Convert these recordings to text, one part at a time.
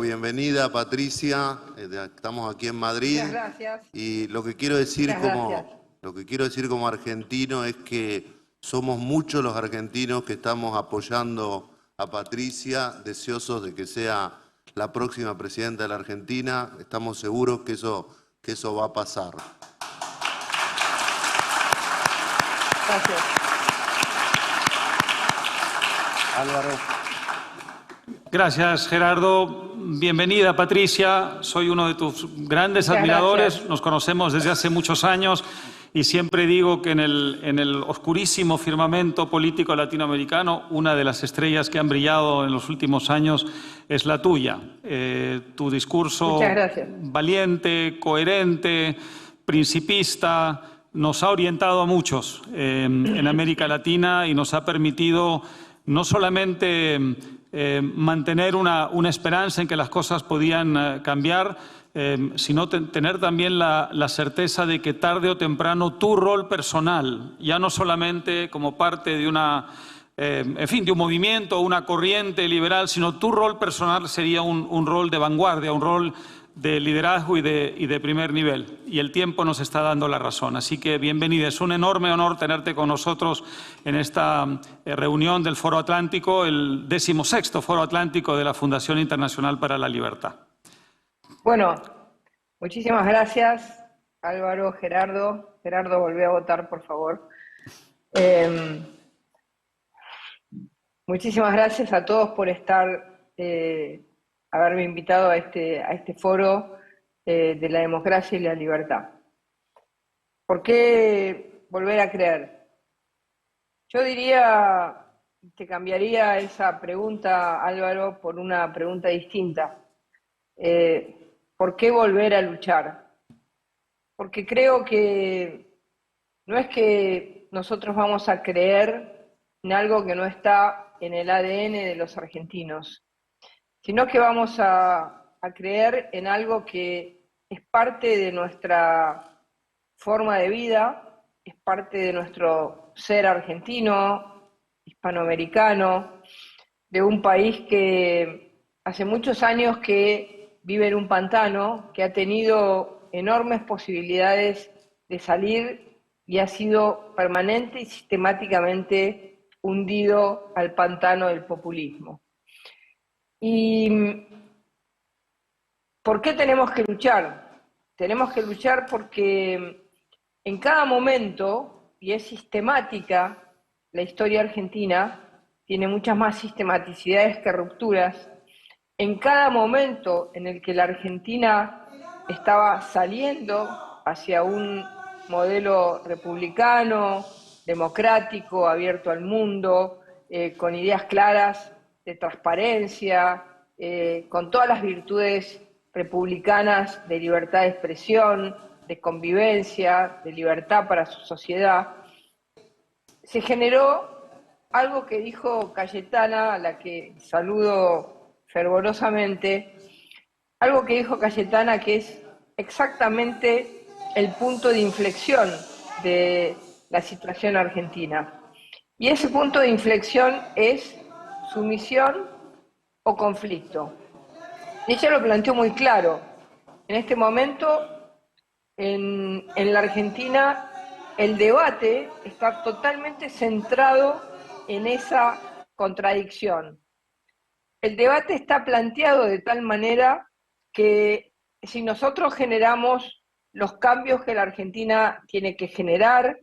bienvenida Patricia, estamos aquí en Madrid. Muchas gracias. Y lo que quiero decir como argentino es que somos muchos los argentinos que estamos apoyando a Patricia, deseosos de que sea la próxima presidenta de la Argentina. Estamos seguros que eso va a pasar. Gracias. Álvaro. Gracias, Gerardo. Bienvenida, Patricia. Soy uno de tus grandes admiradores. Gracias. Nos conocemos desde hace muchos años y siempre digo que en el oscurísimo firmamento político latinoamericano, una de las estrellas que han brillado en los últimos años es la tuya. Tu discurso valiente, coherente, principista, nos ha orientado a muchos en América Latina y nos ha permitido no solamente mantener una esperanza en que las cosas podían cambiar, sino tener también la certeza de que tarde o temprano tu rol personal, ya no solamente como parte de de un movimiento o una corriente liberal, sino tu rol personal sería un rol de vanguardia, un rol de liderazgo y de primer nivel. Y el tiempo nos está dando la razón. Así que bienvenida. Es un enorme honor tenerte con nosotros en esta reunión del Foro Atlántico, el 16º Foro Atlántico de la Fundación Internacional para la Libertad. Bueno, muchísimas gracias, Álvaro, Gerardo. Gerardo, volvé a votar, por favor. Muchísimas gracias a todos por haberme invitado a este foro de la democracia y la libertad. ¿Por qué volver a creer? Yo diría que cambiaría esa pregunta, Álvaro, por una pregunta distinta. ¿Por qué volver a luchar? Porque creo que no es que nosotros vamos a creer en algo que no está en el ADN de los argentinos, sino que vamos a creer en algo que es parte de nuestra forma de vida, es parte de nuestro ser argentino, hispanoamericano, de un país que hace muchos años que vive en un pantano, que ha tenido enormes posibilidades de salir y ha sido permanente y sistemáticamente hundido al pantano del populismo. ¿Y por qué tenemos que luchar? Tenemos que luchar porque en cada momento, y es sistemática, la historia argentina tiene muchas más sistematicidades que rupturas. En cada momento en el que la Argentina estaba saliendo hacia un modelo republicano, democrático, abierto al mundo, con ideas claras de transparencia, con todas las virtudes republicanas de libertad de expresión, de convivencia, de libertad para su sociedad, se generó algo que dijo Cayetana, a la que saludo fervorosamente, algo que dijo Cayetana que es exactamente el punto de inflexión de la situación argentina. Y ese punto de inflexión es sumisión o conflicto. Ella lo planteó muy claro. En este momento, en la Argentina, el debate está totalmente centrado en esa contradicción. El debate está planteado de tal manera que si nosotros generamos los cambios que la Argentina tiene que generar,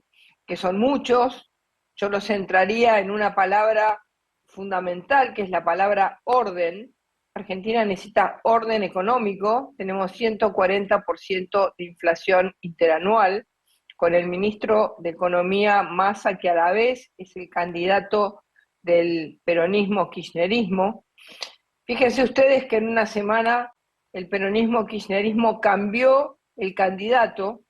que son muchos, yo los centraría en una palabra fundamental, que es la palabra orden. Argentina necesita orden económico, tenemos 140% de inflación interanual, con el ministro de Economía Massa, que a la vez es el candidato del peronismo-kirchnerismo. Fíjense ustedes que en una semana el peronismo-kirchnerismo cambió el candidato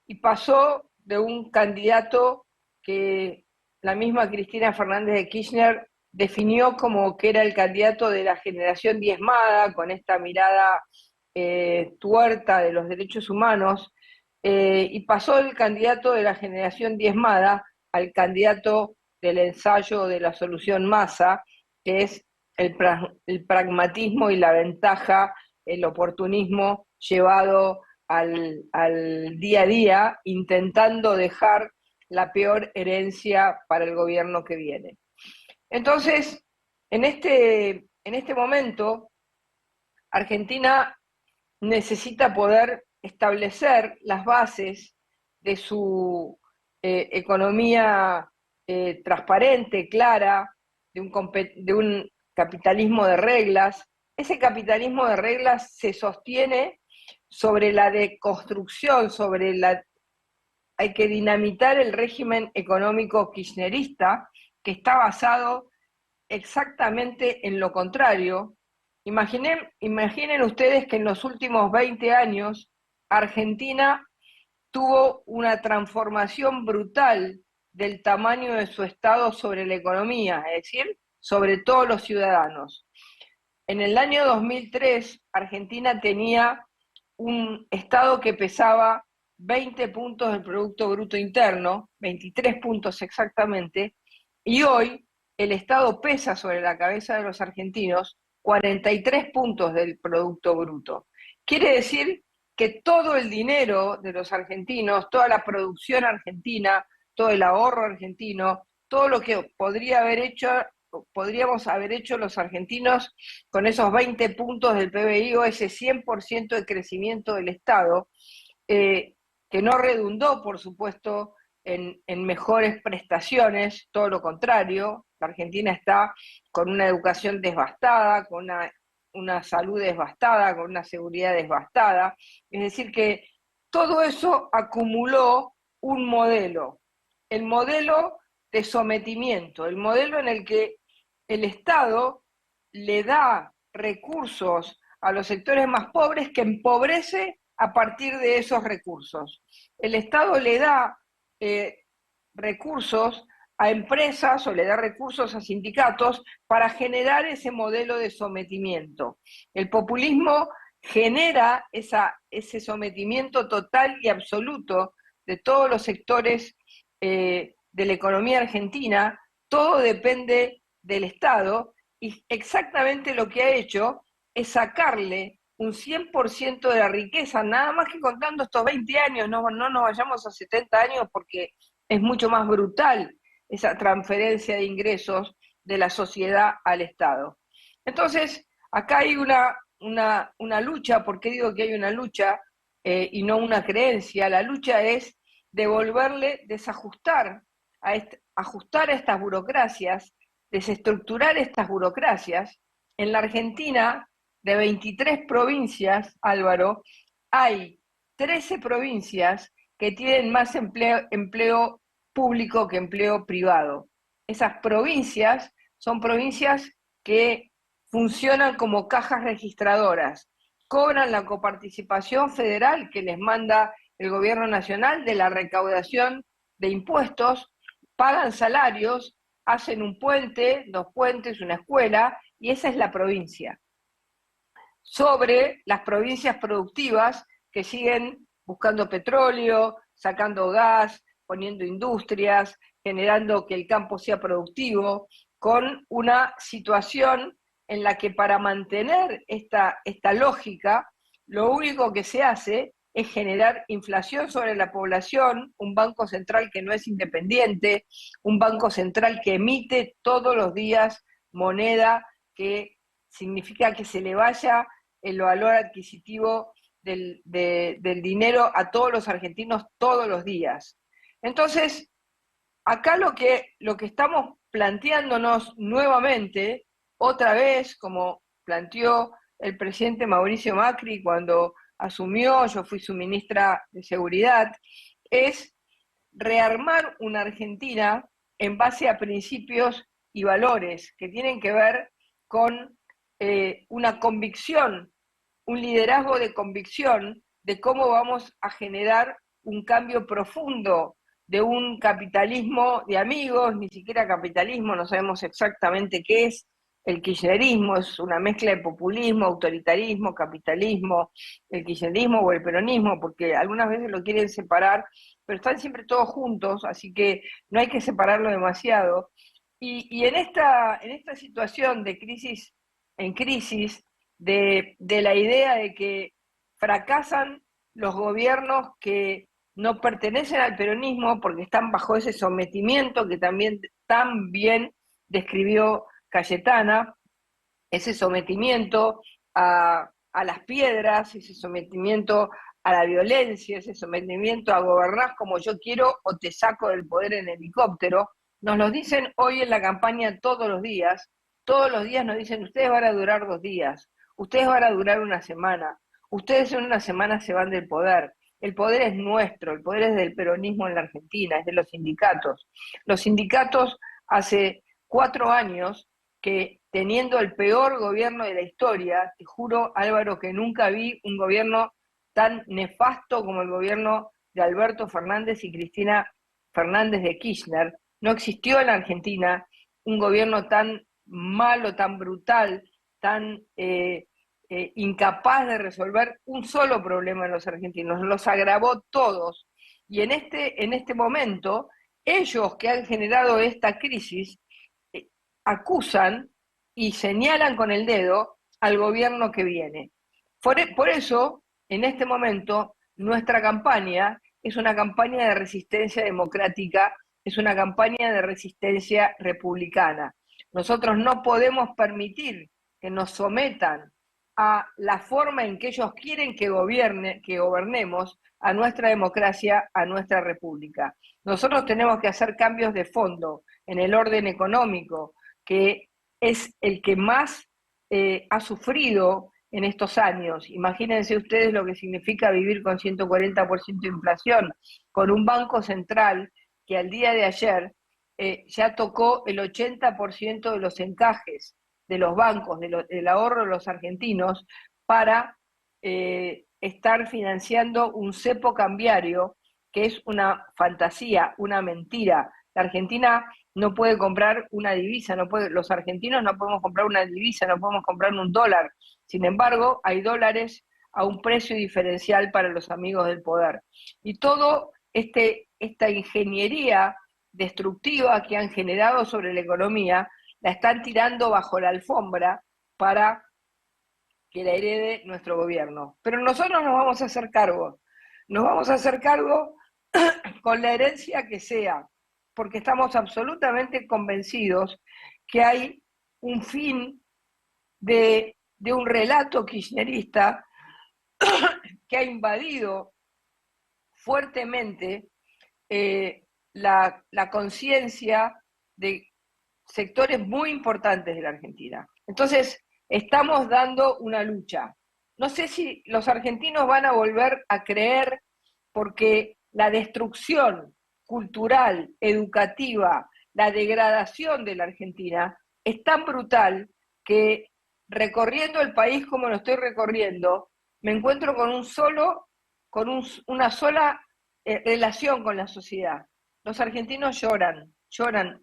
y pasó de un candidato que la misma Cristina Fernández de Kirchner definió como que era el candidato de la generación diezmada, con esta mirada tuerta de los derechos humanos, y pasó el candidato de la generación diezmada al candidato del ensayo de la solución Massa, que es el pragmatismo y la ventaja, el oportunismo llevado al día a día, intentando dejar la peor herencia para el gobierno que viene. Entonces, en este momento, Argentina necesita poder establecer las bases de su economía transparente, clara, de un capitalismo de reglas. Ese capitalismo de reglas se sostiene sobre la deconstrucción, hay que dinamitar el régimen económico kirchnerista, que está basado exactamente en lo contrario. Imaginen ustedes que en los últimos 20 años Argentina tuvo una transformación brutal del tamaño de su Estado sobre la economía, es decir, sobre todos los ciudadanos. En el año 2003, Argentina tenía un Estado que pesaba 20 puntos del Producto Bruto Interno, 23 puntos exactamente, y hoy el Estado pesa sobre la cabeza de los argentinos 43 puntos del Producto Bruto. Quiere decir que todo el dinero de los argentinos, toda la producción argentina, todo el ahorro argentino, todo lo que podríamos haber hecho los argentinos con esos 20 puntos del PBI o ese 100% de crecimiento del Estado, que no redundó, por supuesto, en mejores prestaciones, todo lo contrario. La Argentina está con una educación devastada, con una salud devastada, con una seguridad devastada. Es decir, que todo eso acumuló un modelo, el modelo de sometimiento, el modelo en el que el Estado le da recursos a los sectores más pobres, que empobrece a partir de esos recursos. El Estado le da recursos a empresas o le da recursos a sindicatos para generar ese modelo de sometimiento. El populismo genera ese sometimiento total y absoluto de todos los sectores de la economía argentina. Todo depende del Estado, y exactamente lo que ha hecho es sacarle un 100% de la riqueza, nada más que contando estos 20 años, no nos vayamos a 70 años porque es mucho más brutal esa transferencia de ingresos de la sociedad al Estado. Entonces, acá hay una lucha. ¿Por qué digo que hay una lucha y no una creencia? La lucha es desajustar, ajustar a estas burocracias, desestructurar estas burocracias. En la Argentina, de 23 provincias, Álvaro, hay 13 provincias que tienen más empleo público que empleo privado. Esas provincias son provincias que funcionan como cajas registradoras, cobran la coparticipación federal que les manda el gobierno nacional de la recaudación de impuestos, pagan salarios, hacen un puente, 2 puentes, una escuela, y esa es la provincia. Sobre las provincias productivas que siguen buscando petróleo, sacando gas, poniendo industrias, generando que el campo sea productivo, con una situación en la que para mantener esta lógica, lo único que se hace es generar inflación sobre la población, un banco central que no es independiente, un banco central que emite todos los días moneda, que significa que se le vaya el valor adquisitivo del dinero a todos los argentinos todos los días. Entonces, acá lo que estamos planteándonos nuevamente, otra vez, como planteó el presidente Mauricio Macri cuando asumió, yo fui su ministra de Seguridad, es rearmar una Argentina en base a principios y valores que tienen que ver con una convicción, un liderazgo de convicción de cómo vamos a generar un cambio profundo de un capitalismo de amigos, ni siquiera capitalismo, no sabemos exactamente qué es el kirchnerismo, es una mezcla de populismo, autoritarismo, capitalismo, el kirchnerismo o el peronismo, porque algunas veces lo quieren separar, pero están siempre todos juntos, así que no hay que separarlo demasiado. Y en esta situación de crisis en crisis, de la idea de que fracasan los gobiernos que no pertenecen al peronismo porque están bajo ese sometimiento que también tan bien describió Cayetana, ese sometimiento a las piedras, ese sometimiento a la violencia, ese sometimiento a gobernar como yo quiero o te saco del poder en helicóptero. Nos lo dicen hoy en la campaña todos los días nos dicen, ustedes van a durar 2 días, ustedes van a durar una semana, ustedes en una semana se van del poder. El poder es nuestro, el poder es del peronismo en la Argentina, es de los sindicatos. Los sindicatos hace 4 años que teniendo el peor gobierno de la historia, te juro, Álvaro, que nunca vi un gobierno tan nefasto como el gobierno de Alberto Fernández y Cristina Fernández de Kirchner. No existió en la Argentina un gobierno tan malo, tan brutal, tan incapaz de resolver un solo problema en los argentinos. Los agravó todos. Y en este momento, ellos que han generado esta crisis, acusan y señalan con el dedo al gobierno que viene. Por eso, en este momento, nuestra campaña es una campaña de resistencia democrática, es una campaña de resistencia republicana. Nosotros no podemos permitir que nos sometan a la forma en que ellos quieren que gobernemos, a nuestra democracia, a nuestra república. Nosotros tenemos que hacer cambios de fondo en el orden económico, que es el que más ha sufrido en estos años. Imagínense ustedes lo que significa vivir con 140% de inflación, con un banco central que al día de ayer ya tocó el 80% de los encajes de los bancos, del ahorro de los argentinos, para estar financiando un cepo cambiario que es una fantasía, una mentira. La Argentina no puede comprar una divisa, los argentinos no podemos comprar una divisa, no podemos comprar un dólar. Sin embargo, hay dólares a un precio diferencial para los amigos del poder. Y todo esta ingeniería destructiva que han generado sobre la economía, la están tirando bajo la alfombra para que la herede nuestro gobierno. Pero nosotros nos vamos a hacer cargo con la herencia que sea, porque estamos absolutamente convencidos que hay un fin de un relato kirchnerista que ha invadido fuertemente la conciencia de sectores muy importantes de la Argentina. Entonces, estamos dando una lucha. No sé si los argentinos van a volver a creer, porque la destrucción cultural, educativa, la degradación de la Argentina es tan brutal que recorriendo el país como lo estoy recorriendo, me encuentro con una sola relación con la sociedad. Los argentinos lloran,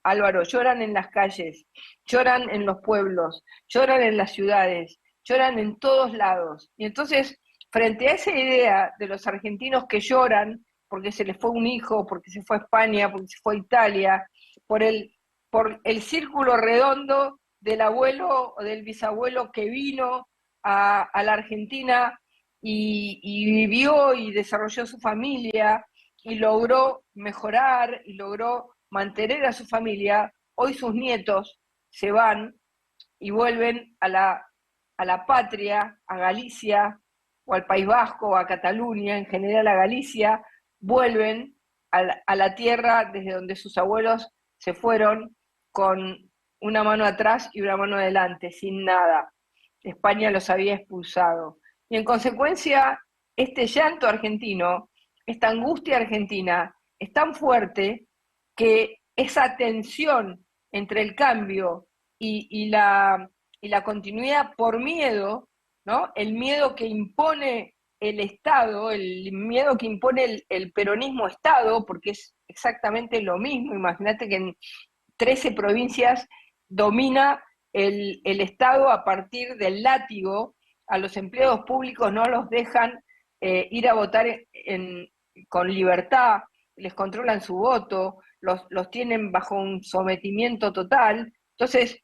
Álvaro, lloran en las calles, lloran en los pueblos, lloran en las ciudades, lloran en todos lados. Y entonces, frente a esa idea de los argentinos que lloran porque se les fue un hijo, porque se fue a España, porque se fue a Italia, por el círculo redondo del abuelo o del bisabuelo que vino a la Argentina y vivió y desarrolló su familia y logró mejorar y logró mantener a su familia, hoy sus nietos se van y vuelven a la patria, a Galicia, o al País Vasco, o a Cataluña, en general a Galicia, vuelven a la tierra desde donde sus abuelos se fueron, con una mano atrás y una mano adelante, sin nada. España los había expulsado. Y en consecuencia, este llanto argentino, esta angustia argentina, es tan fuerte que esa tensión entre el cambio y la continuidad por miedo, ¿no? El miedo que impone el Estado, el miedo que impone el peronismo Estado, porque es exactamente lo mismo. Imagínate que en 13 provincias domina el Estado a partir del látigo. A los empleados públicos no los dejan ir a votar con libertad, les controlan su voto, los tienen bajo un sometimiento total. Entonces,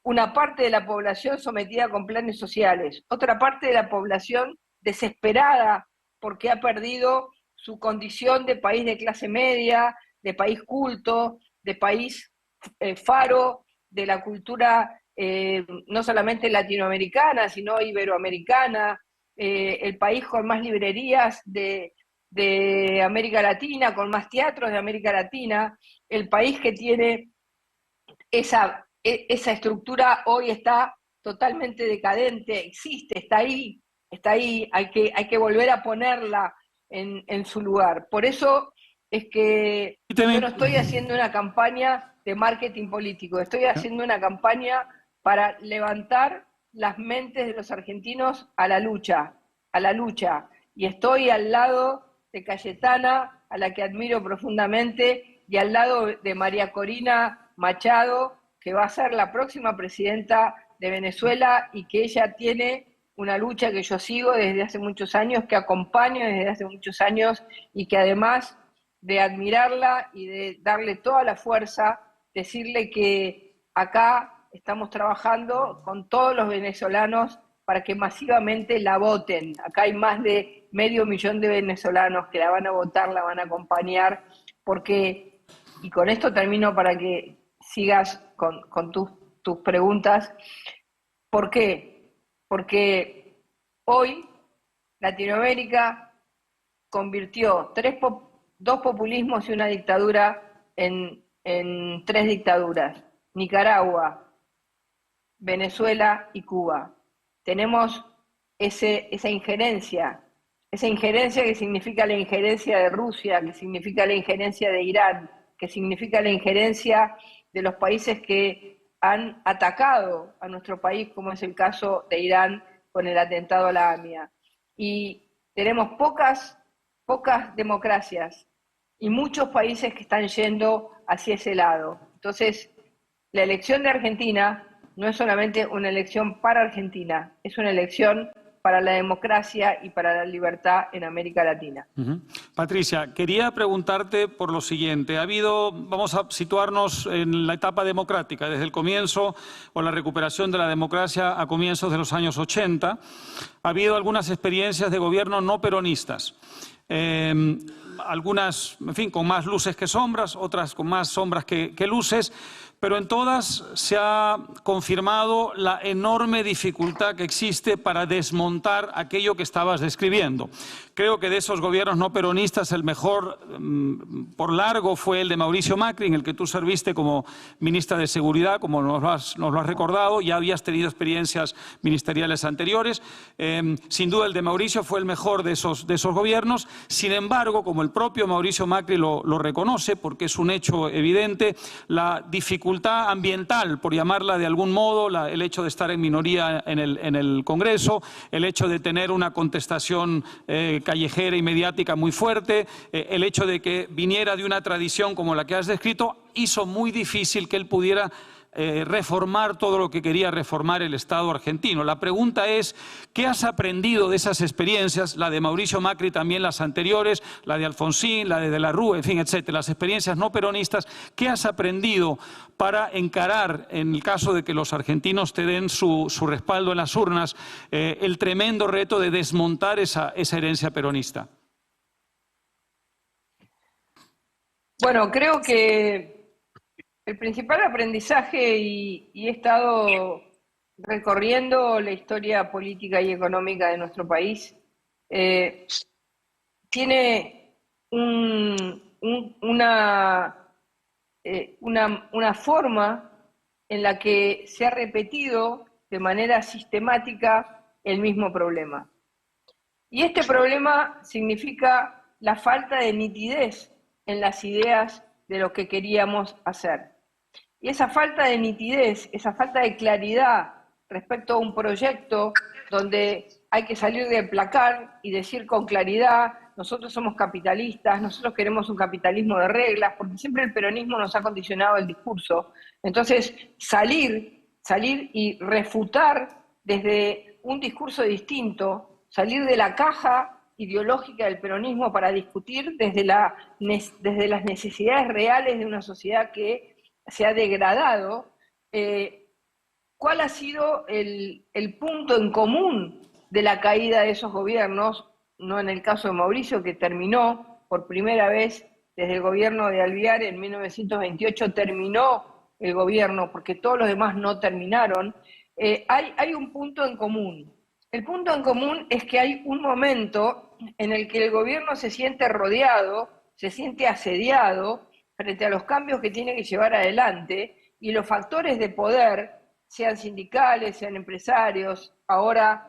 una parte de la población sometida con planes sociales, otra parte de la población desesperada porque ha perdido su condición de país de clase media, de país culto, de país faro de la cultura no solamente latinoamericana, sino iberoamericana, el país con más librerías de América Latina, con más teatros de América Latina, el país que tiene esa estructura hoy está totalmente decadente, existe, está ahí, hay que volver a ponerla en su lugar. Por eso es que yo no estoy haciendo una campaña de marketing político, estoy haciendo una campaña para levantar las mentes de los argentinos a la lucha, y estoy al lado de Cayetana, a la que admiro profundamente, y al lado de María Corina Machado, que va a ser la próxima presidenta de Venezuela y que ella tiene una lucha que yo sigo desde hace muchos años, que acompaño desde hace muchos años y que además de admirarla y de darle toda la fuerza, decirle que acá estamos trabajando con todos los venezolanos para que masivamente la voten. Acá hay más de 500.000 de venezolanos que la van a votar, la van a acompañar, porque, y con esto termino para que sigas con tus preguntas, ¿por qué? Porque hoy Latinoamérica convirtió dos populismos y una dictadura en 3 dictaduras: Nicaragua, Venezuela y Cuba. Tenemos esa injerencia que significa la injerencia de Rusia, que significa la injerencia de Irán, que significa la injerencia de los países que han atacado a nuestro país, como es el caso de Irán con el atentado a la AMIA. Y tenemos pocas democracias y muchos países que están yendo hacia ese lado. Entonces, la elección de Argentina no es solamente una elección para Argentina, es una elección para la democracia y para la libertad en América Latina. Patricia, quería preguntarte por lo siguiente. Vamos a situarnos en la etapa democrática, desde el comienzo o la recuperación de la democracia a comienzos de los años 80. Ha habido algunas experiencias de gobierno no peronistas. Algunas, en fin, con más luces que sombras, otras con más sombras que luces, pero en todas se ha confirmado la enorme dificultad que existe para desmontar aquello que estabas describiendo. Creo que de esos gobiernos no peronistas el mejor por largo fue el de Mauricio Macri, en el que tú serviste como ministra de Seguridad, como nos lo has recordado. Ya habías tenido experiencias ministeriales anteriores. Sin duda el de Mauricio fue el mejor de esos gobiernos. Sin embargo, como el propio Mauricio Macri lo reconoce, porque es un hecho evidente, la dificultad ambiental, por llamarla de algún modo, el hecho de estar en minoría en el Congreso, el hecho de tener una contestación callejera y mediática muy fuerte, el hecho de que viniera de una tradición como la que has descrito, hizo muy difícil que él pudiera reformar todo lo que quería reformar el Estado argentino. La pregunta es, ¿qué has aprendido de esas experiencias? La de Mauricio Macri, también las anteriores, la de Alfonsín, la de la Rúa, en fin, etcétera, las experiencias no peronistas. ¿Qué has aprendido para encarar, en el caso de que los argentinos te den su respaldo en las urnas, el tremendo reto de desmontar esa herencia peronista? Bueno, creo que el principal aprendizaje, y he estado recorriendo la historia política y económica de nuestro país, tiene una forma en la que se ha repetido de manera sistemática el mismo problema. Y este problema significa la falta de nitidez en las ideas de lo que queríamos hacer. Y esa falta de nitidez, esa falta de claridad respecto a un proyecto donde hay que salir del placar y decir con claridad: nosotros somos capitalistas, nosotros queremos un capitalismo de reglas, porque siempre el peronismo nos ha condicionado el discurso. Entonces, salir y refutar desde un discurso distinto, salir de la caja ideológica del peronismo para discutir desde las necesidades reales de una sociedad que se ha degradado, ¿cuál ha sido el punto en común de la caída de esos gobiernos? No en el caso de Mauricio, que terminó por primera vez desde el gobierno de Alvear en 1928, terminó el gobierno, porque todos los demás no terminaron. Hay un punto en común. El punto en común es que hay un momento en el que el gobierno se siente rodeado, se siente asediado frente a los cambios que tiene que llevar adelante, y los factores de poder, sean sindicales, sean empresarios, ahora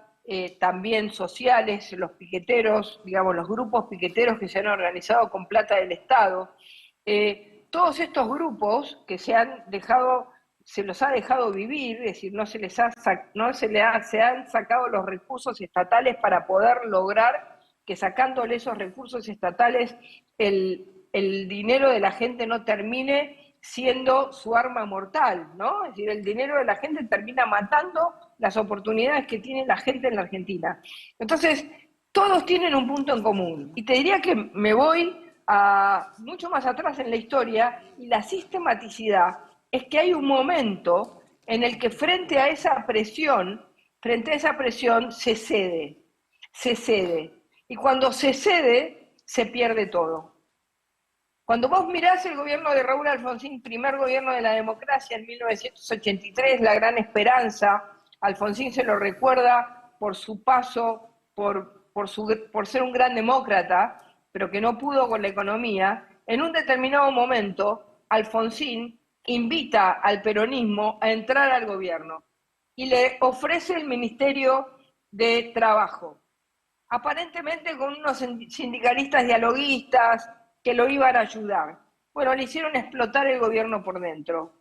también sociales, los piqueteros, digamos, los grupos piqueteros que se han organizado con plata del Estado, todos estos grupos que se los ha dejado vivir, es decir, se han sacado los recursos estatales para poder lograr que sacándole esos recursos estatales el dinero de la gente no termine siendo su arma mortal, ¿no? Es decir, el dinero de la gente termina matando las oportunidades que tiene la gente en la Argentina. Entonces, todos tienen un punto en común. Y te diría que me voy mucho más atrás en la historia, y la sistematicidad es que hay un momento en el que frente a esa presión se cede. Y cuando se cede, se pierde todo. Cuando vos mirás el gobierno de Raúl Alfonsín, primer gobierno de la democracia en 1983, la gran esperanza, Alfonsín se lo recuerda por su paso, por ser un gran demócrata, pero que no pudo con la economía. En un determinado momento, Alfonsín invita al peronismo a entrar al gobierno y le ofrece el Ministerio de Trabajo, aparentemente con unos sindicalistas dialoguistas que lo iban a ayudar. Bueno, le hicieron explotar el gobierno por dentro.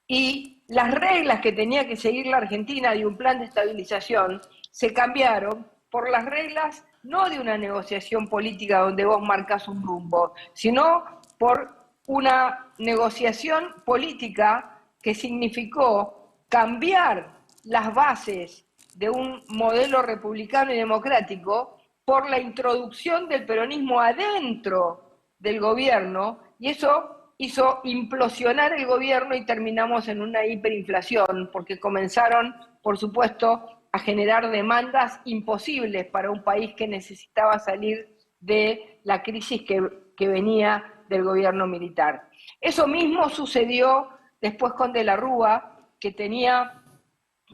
Y las reglas que tenía que seguir la Argentina de un plan de estabilización se cambiaron por las reglas no de una negociación política donde vos marcas un rumbo, sino por una negociación política que significó cambiar las bases de un modelo republicano y democrático por la introducción del peronismo adentro del gobierno, y eso hizo implosionar el gobierno y terminamos en una hiperinflación, porque comenzaron, por supuesto, a generar demandas imposibles para un país que necesitaba salir de la crisis que venía del gobierno militar. Eso mismo sucedió después con De la Rúa, que tenía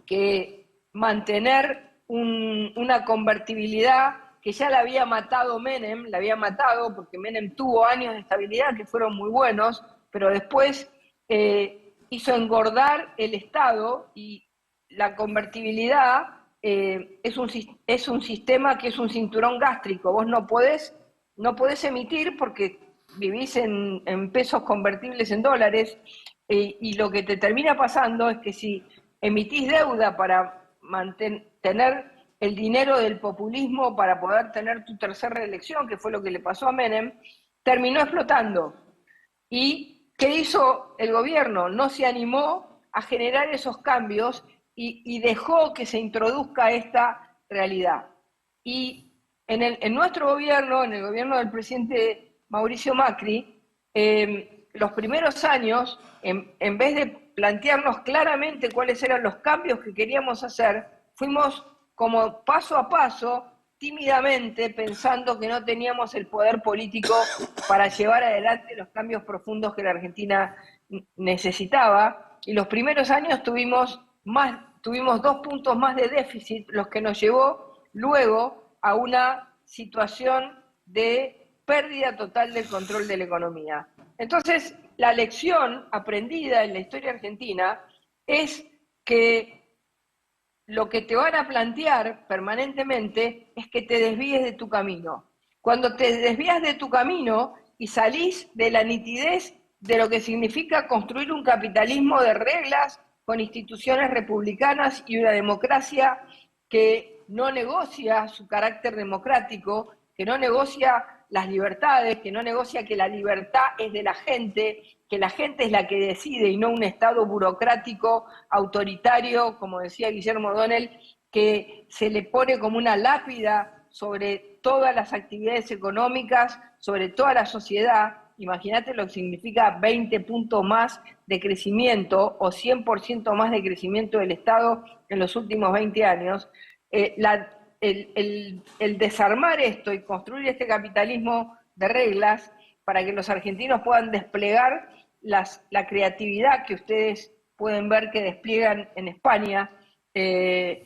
que mantener una convertibilidad que ya la había matado Menem, la había matado porque Menem tuvo años de estabilidad que fueron muy buenos, pero después hizo engordar el Estado, y la convertibilidad es un sistema que es un cinturón gástrico. Vos no podés emitir porque vivís en pesos convertibles en dólares, y lo que te termina pasando es que si emitís deuda para mantener el dinero del populismo para poder tener tu tercera reelección, que fue lo que le pasó a Menem, terminó explotando. ¿Y qué hizo el gobierno? No se animó a generar esos cambios y dejó que se introduzca esta realidad. Y en nuestro gobierno, en el gobierno del presidente Mauricio Macri, los primeros años, en vez de plantearnos claramente cuáles eran los cambios que queríamos hacer, fuimos como paso a paso, tímidamente, pensando que no teníamos el poder político para llevar adelante los cambios profundos que la Argentina necesitaba. Y los primeros años tuvimos 2 puntos más de déficit, los que nos llevó luego a una situación de pérdida total del control de la economía. Entonces, la lección aprendida en la historia argentina es que lo que te van a plantear permanentemente es que te desvíes de tu camino. Cuando te desvías de tu camino y salís de la nitidez de lo que significa construir un capitalismo de reglas con instituciones republicanas y una democracia que no negocia su carácter democrático, que no negocia las libertades, que no negocia que la libertad es de la gente, que la gente es la que decide y no un Estado burocrático, autoritario, como decía Guillermo O'Donnell, que se le pone como una lápida sobre todas las actividades económicas, sobre toda la sociedad. Imagínate lo que significa 20 puntos más de crecimiento o 100% más de crecimiento del Estado en los últimos 20 años. El desarmar esto y construir este capitalismo de reglas para que los argentinos puedan desplegar la creatividad que ustedes pueden ver que despliegan en España,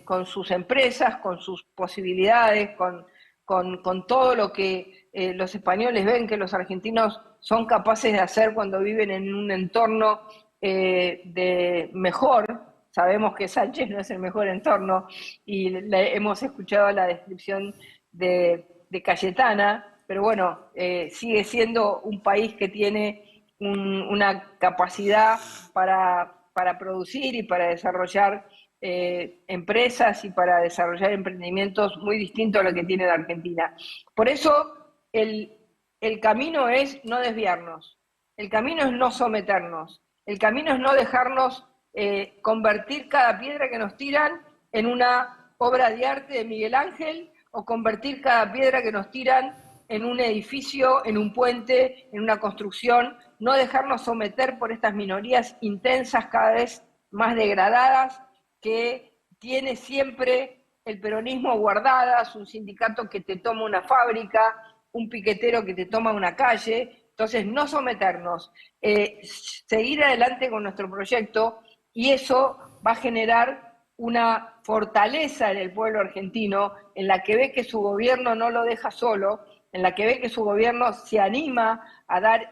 con sus empresas, con sus posibilidades, con todo lo que los españoles ven que los argentinos son capaces de hacer cuando viven en un entorno de mejor. Sabemos que Sánchez no es el mejor entorno y hemos escuchado la descripción de Cayetana, pero bueno, sigue siendo un país que tiene una capacidad para producir y para desarrollar empresas y para desarrollar emprendimientos muy distintos a lo que tiene la Argentina. Por eso el camino es no desviarnos, el camino es no someternos, el camino es no dejarnos convertir cada piedra que nos tiran en una obra de arte de Miguel Ángel o convertir cada piedra que nos tiran en un edificio, en un puente, en una construcción, no dejarnos someter por estas minorías intensas cada vez más degradadas que tiene siempre el peronismo guardadas, un sindicato que te toma una fábrica, un piquetero que te toma una calle. Entonces, no someternos, seguir adelante con nuestro proyecto, y eso va a generar una fortaleza en el pueblo argentino, en la que ve que su gobierno no lo deja solo, en la que ve que su gobierno se anima a dar,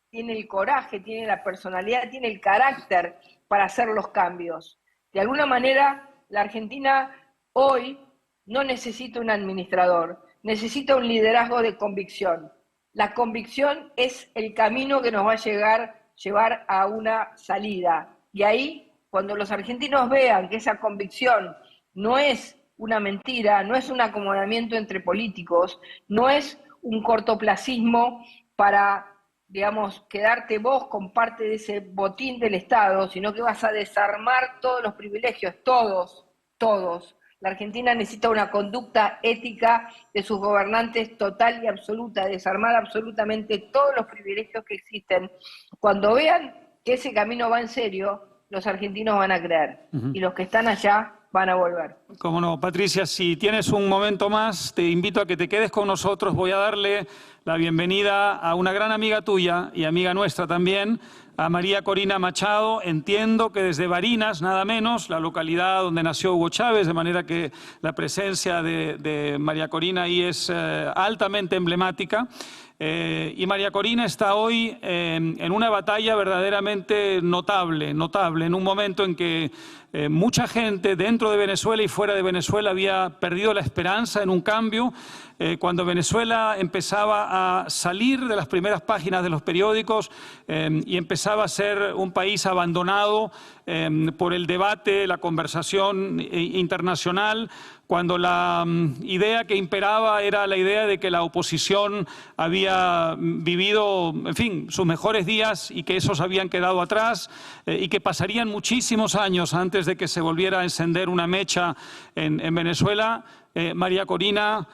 tiene el coraje, tiene la personalidad, tiene el carácter para hacer los cambios. De alguna manera, la Argentina hoy no necesita un administrador, necesita un liderazgo de convicción. La convicción es el camino que nos va a llevar a una salida. Y ahí, cuando los argentinos vean que esa convicción no es una mentira, no es un acomodamiento entre políticos, no es un cortoplacismo para, digamos, quedarte vos con parte de ese botín del Estado, sino que vas a desarmar todos los privilegios, todos. La Argentina necesita una conducta ética de sus gobernantes total y absoluta, desarmar absolutamente todos los privilegios que existen. Cuando vean que ese camino va en serio, los argentinos van a creer, y los que están allá van a volver. Cómo no, Patricia, si tienes un momento más, te invito a que te quedes con nosotros. Voy a darle la bienvenida a una gran amiga tuya y amiga nuestra también, a María Corina Machado. Entiendo que desde Barinas, nada menos, la localidad donde nació Hugo Chávez, de manera que la presencia de María Corina ahí es altamente emblemática. Y María Corina está hoy en una batalla verdaderamente notable, en un momento en que mucha gente dentro de Venezuela y fuera de Venezuela había perdido la esperanza en un cambio. Cuando Venezuela empezaba a salir de las primeras páginas de los periódicos y empezaba a ser un país abandonado por el debate, la conversación internacional, cuando la idea que imperaba era la idea de que la oposición había vivido, en fin, sus mejores días y que esos habían quedado atrás y que pasarían muchísimos años antes de que se volviera a encender una mecha en Venezuela, María Corina,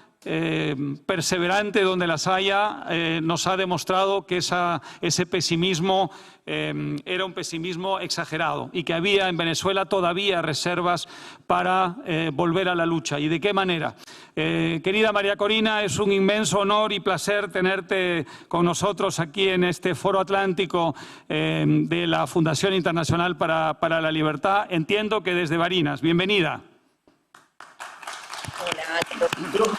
perseverante donde las haya, nos ha demostrado que ese pesimismo era un pesimismo exagerado y que había en Venezuela todavía reservas para volver a la lucha. ¿Y de qué manera? Querida María Corina, es un inmenso honor y placer tenerte con nosotros aquí en este Foro Atlántico de la Fundación Internacional para la Libertad. Entiendo que desde Barinas. Bienvenida. Hola, grupo.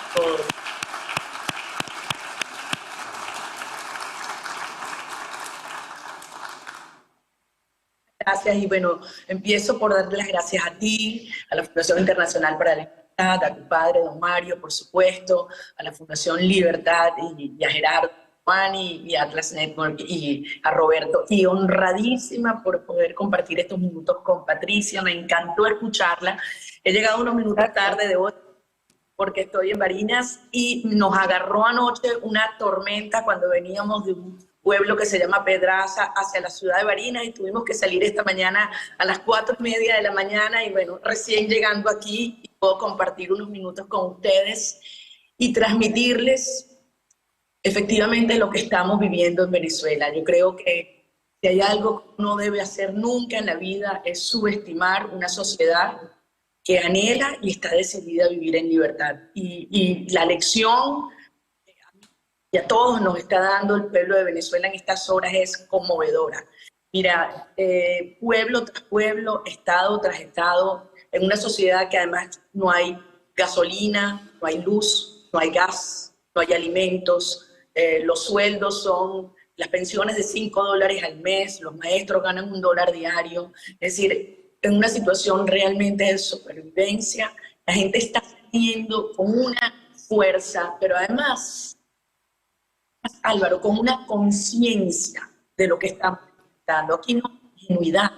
Gracias, y bueno, empiezo por darle las gracias a ti, a la Fundación Internacional para la Libertad, a tu padre, don Mario, por supuesto, a la Fundación Libertad y a Gerardo, Juan y Atlas Network y a Roberto, y honradísima por poder compartir estos minutos con Patricia. Me encantó escucharla. He llegado unos minutos tarde de hoy porque estoy en Barinas y nos agarró anoche una tormenta cuando veníamos de un pueblo que se llama Pedraza hacia la ciudad de Barinas y tuvimos que salir esta mañana a las 4:30 de la mañana y bueno, recién llegando aquí y puedo compartir unos minutos con ustedes. y transmitirles efectivamente lo que estamos viviendo en Venezuela. Yo creo que si hay algo que no debe hacer nunca en la vida es subestimar una sociedad que anhela y está decidida a vivir en libertad. Y la lección que a todos nos está dando el pueblo de Venezuela en estas horas es conmovedora. Mira, pueblo tras pueblo, estado tras estado, en una sociedad que además no hay gasolina, no hay luz, no hay gas, no hay alimentos, los sueldos son las pensiones de $5 al mes, los maestros ganan $1 diario, es decir, en una situación realmente de supervivencia, la gente está saliendo con una fuerza, pero además, Álvaro, con una conciencia de lo que estamos enfrentando. Aquí no hay ingenuidad.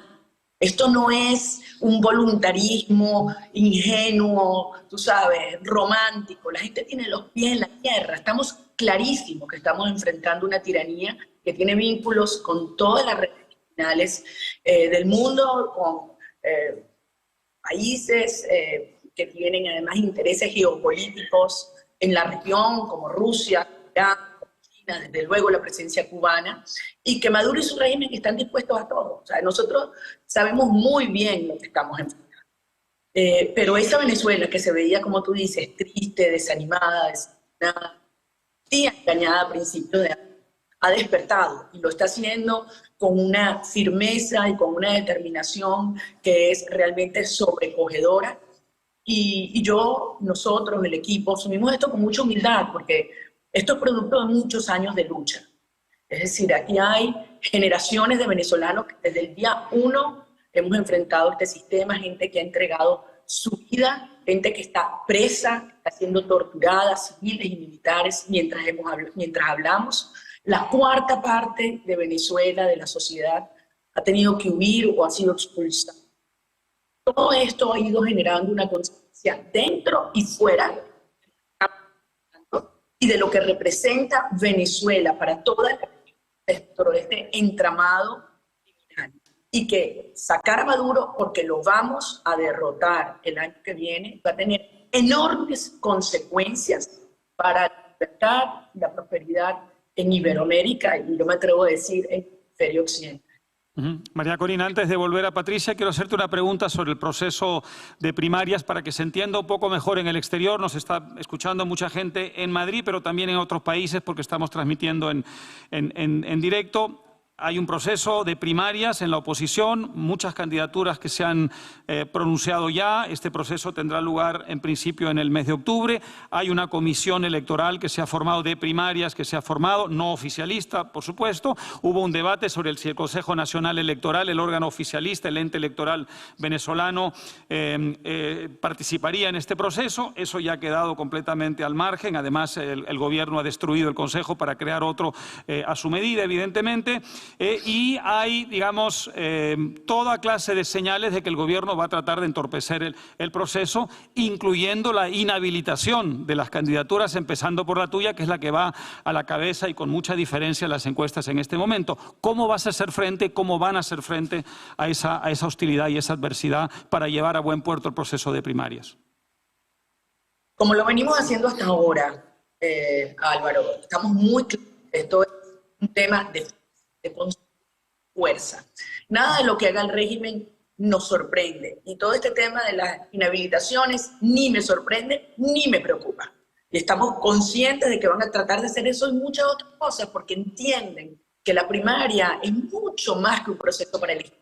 Esto no es un voluntarismo ingenuo, tú sabes, romántico. La gente tiene los pies en la tierra. Estamos clarísimos que estamos enfrentando una tiranía que tiene vínculos con todas las redes criminales del mundo, con países que tienen además intereses geopolíticos en la región, como Rusia, Irán, China, desde luego la presencia cubana, y que Maduro y su régimen están dispuestos a todo. O sea, nosotros sabemos muy bien lo que estamos enfrentando. Pero esa Venezuela que se veía, como tú dices, triste, desanimada, desanimada, sí, engañada a principios de año, ha despertado y lo está haciendo con una firmeza y con una determinación que es realmente sobrecogedora. Y nosotros, el equipo, asumimos esto con mucha humildad porque esto es producto de muchos años de lucha. Es decir, aquí hay generaciones de venezolanos que desde el día 1 hemos enfrentado este sistema, gente que ha entregado su vida, gente que está presa, que está siendo torturada, civiles y militares, mientras hablamos. La cuarta parte de Venezuela, de la sociedad, ha tenido que huir o ha sido expulsada. Todo esto ha ido generando una conciencia dentro y fuera y de lo que representa Venezuela para toda este entramado criminal. Y que sacar a Maduro, porque lo vamos a derrotar el año que viene, va a tener enormes consecuencias para la libertad y la prosperidad en Iberoamérica y yo me atrevo a decir en el hemisferio occidental. María Corina, antes de volver a Patricia, quiero hacerte una pregunta sobre el proceso de primarias para que se entienda un poco mejor en el exterior. Nos está escuchando mucha gente en Madrid, pero también en otros países porque estamos transmitiendo en directo. Hay un proceso de primarias en la oposición, muchas candidaturas que se han pronunciado ya. Este proceso tendrá lugar en principio en el mes de octubre. Hay una comisión electoral que se ha formado de primarias, no oficialista, por supuesto. Hubo un debate sobre si el Consejo Nacional Electoral, el órgano oficialista, el ente electoral venezolano, participaría en este proceso. Eso ya ha quedado completamente al margen. Además, el gobierno ha destruido el Consejo para crear otro a su medida, evidentemente. Y hay, digamos, toda clase de señales de que el gobierno va a tratar de entorpecer el proceso, incluyendo la inhabilitación de las candidaturas, empezando por la tuya, que es la que va a la cabeza y con mucha diferencia en las encuestas en este momento. ¿Cómo vas a hacer frente, cómo van a hacer frente a esa hostilidad y esa adversidad para llevar a buen puerto el proceso de primarias? Como lo venimos haciendo hasta ahora, Álvaro, estamos muy claros. Esto es un tema de fuerza. Nada de lo que haga el régimen nos sorprende. Y todo este tema de las inhabilitaciones ni me sorprende ni me preocupa. Y estamos conscientes de que van a tratar de hacer eso y muchas otras cosas porque entienden que la primaria es mucho más que un proceso para elegir.